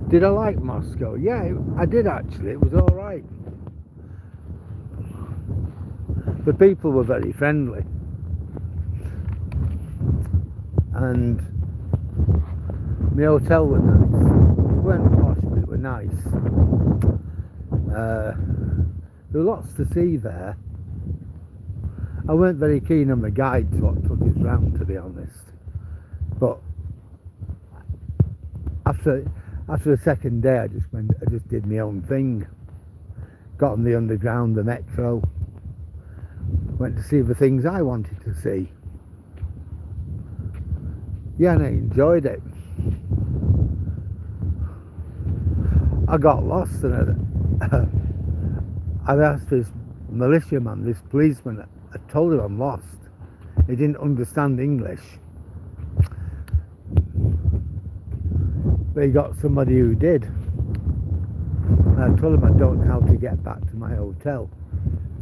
Did I like Moscow? Yeah, I did actually. It was all right. The people were very friendly, and my hotel was nice. It weren't posh, but it were nice. There were lots to see there. I weren't very keen on the guides what took us round, to be honest. But after the second day, I just did my own thing. Got on the underground, the metro. Went to see the things I wanted to see. Yeah, and I enjoyed it. I got lost and I'd asked this militiaman, this policeman, I told him I'm lost. He didn't understand English. But he got somebody who did. And I told him I don't know how to get back to my hotel.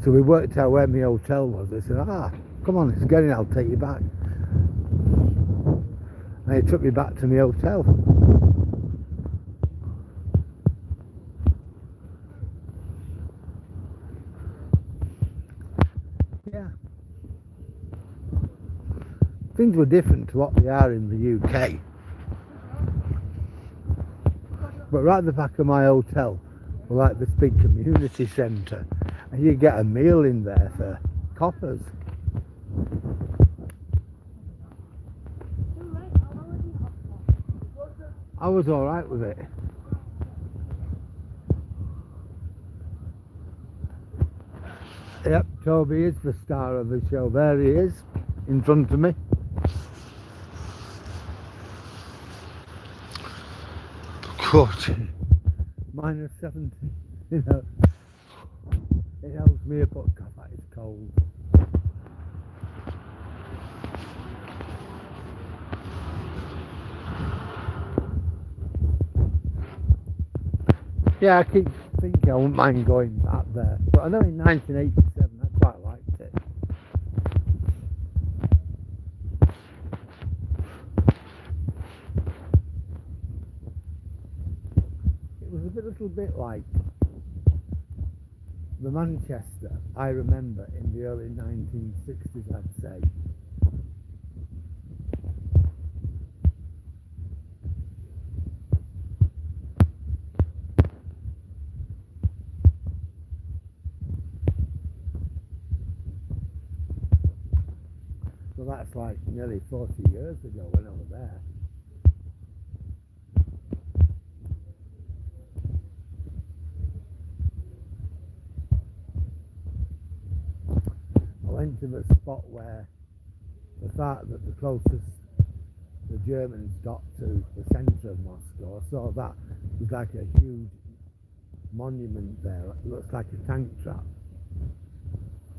So we worked out where my hotel was. I said, come on, let's get in, I'll take you back. And he took me back to my hotel. Yeah. Things were different to what they are in the UK. But right at the back of my hotel, was like this big community centre. And you get a meal in there for coppers. I was alright with it. Yep, Toby is the star of the show. There he is, in front of me. God, -70, you know. It helps me, but God, that is cold. Yeah, I keep thinking I wouldn't mind going back there, but I know in 1987 I quite liked it. It was a little bit like the Manchester I remember in the early 1960s, I'd say. So that's like nearly 40 years ago when I was there. I went to the spot where the fact that the closest the Germans got to the centre of Moscow, I saw that was like a huge monument there. It looks like a tank trap.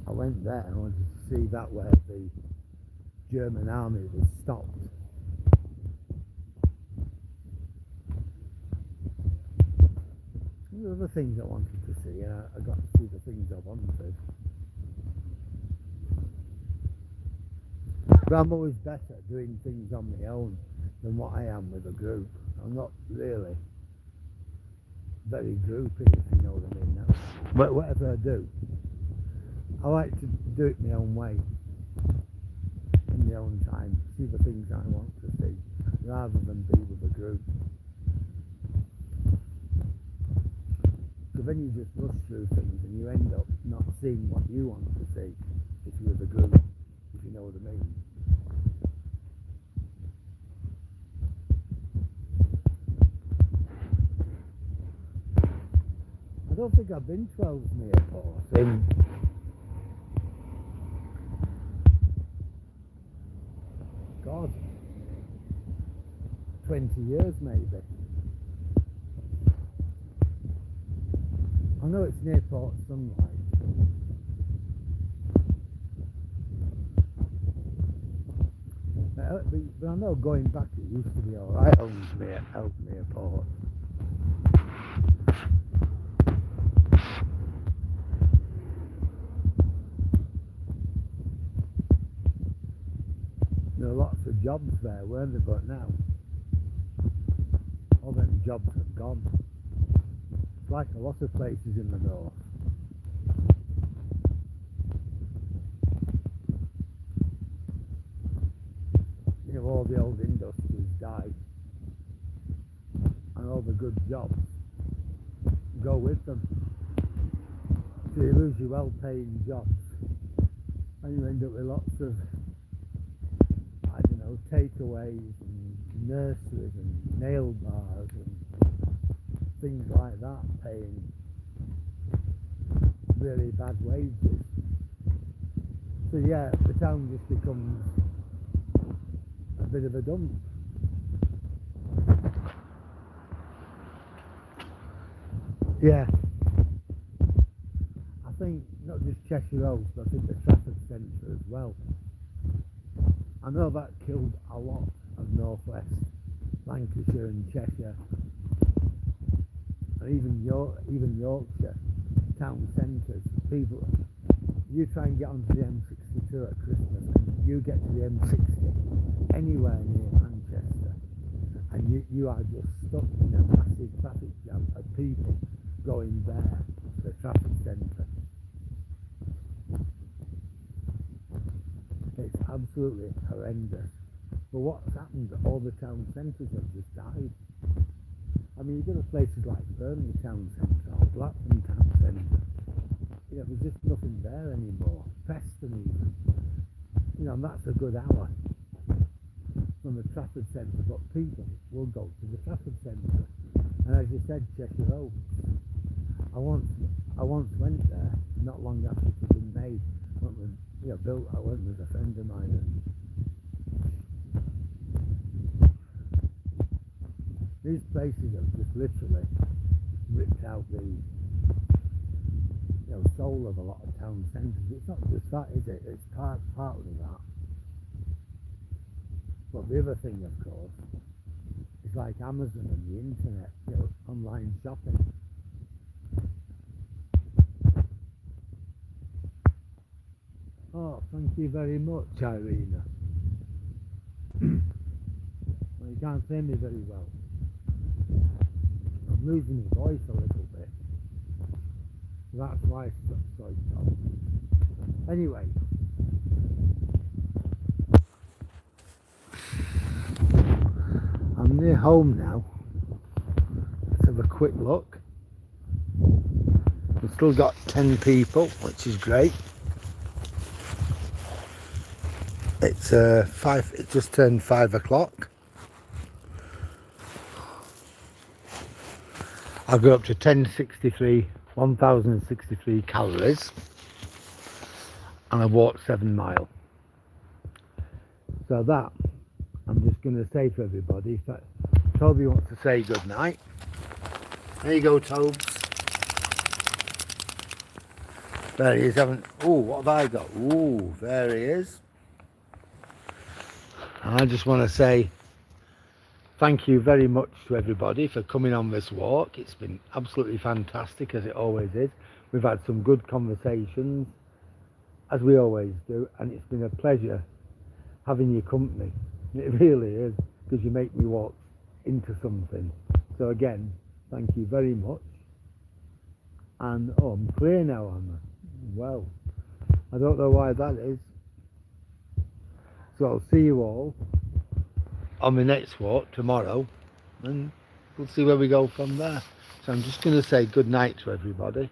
I went there and I wanted to see that where the German army was stopped. There were other things I wanted to see, and I got to see the things I wanted. But I'm always better doing things on my own than what I am with a group. I'm not really very groupy, if you know what I mean now. But whatever I do, I like to do it my own way, in my own time, see the things I want to see, rather than be with a group. So then you just rush through things and you end up not seeing what you want to see if you're with a group, if you know what I mean. I don't think I've been to Ellesmere Port in God, 20 years maybe. I know it's near Port Sunlight. But I know going back it used to be alright, Ellesmere Port. There were lots of jobs there, weren't there? But now, all them jobs have gone. It's like a lot of places in the north. You know, all the old industries died, and all the good jobs go with them. So you lose your well-paying jobs, and you end up with lots of, I don't know, takeaways and nurseries and nail bars and things like that, paying really bad wages. So yeah, the town just becomes a bit of a dump. Yeah. I think not just Cheshire Road, but I think the Trafford Centre as well. I know that killed a lot of northwest Lancashire and Cheshire, and even Yorkshire town centres. People, you try and get onto the M62 at Christmas, and you get to the M60 anywhere near Manchester, and you are just stuck in a massive traffic jam of people going there to the Trafford Centre. It's absolutely horrendous. But what's happened, all the town centres have just died. I mean, you go to places like Birmingham Town Centre or Blackburn Town Centre, you know, there's just nothing there anymore. Preston even. You know, and that's a good hour from the Trafford Centre, but people will go to the Trafford Centre. And as you said, Cheshire Oaks, I once went there, not long after it had been made. Built. I went with a friend of mine, and these places have just literally ripped out the soul of a lot of town centres. It's not just that, is it? It's partly that. But the other thing, of course, is like Amazon and the internet, online shopping. Oh, thank you very much, Irina. Well, you can't hear me very well. I'm losing my voice a little bit. So that's why it's so tough. Anyway. I'm near home now. Let's have a quick look. We've still got 10 people, which is great. It's 5. It just turned 5 o'clock. I got up to 1063 calories, and I walked 7 miles. So that, I'm just going to say to everybody that Toby wants to say good night. There you go, Tobes. There he is. What have I got? Ooh, there he is. I just want to say thank you very much to everybody for coming on this walk. It's been absolutely fantastic, as it always is. We've had some good conversations, as we always do, and it's been a pleasure having your company. It really is, because you make me walk into something. So again, thank you very much. And I'm clear now, Anna. Well, I don't know why that is. So I'll see you all on my next walk tomorrow, and we'll see where we go from there. So I'm just going to say good night to everybody.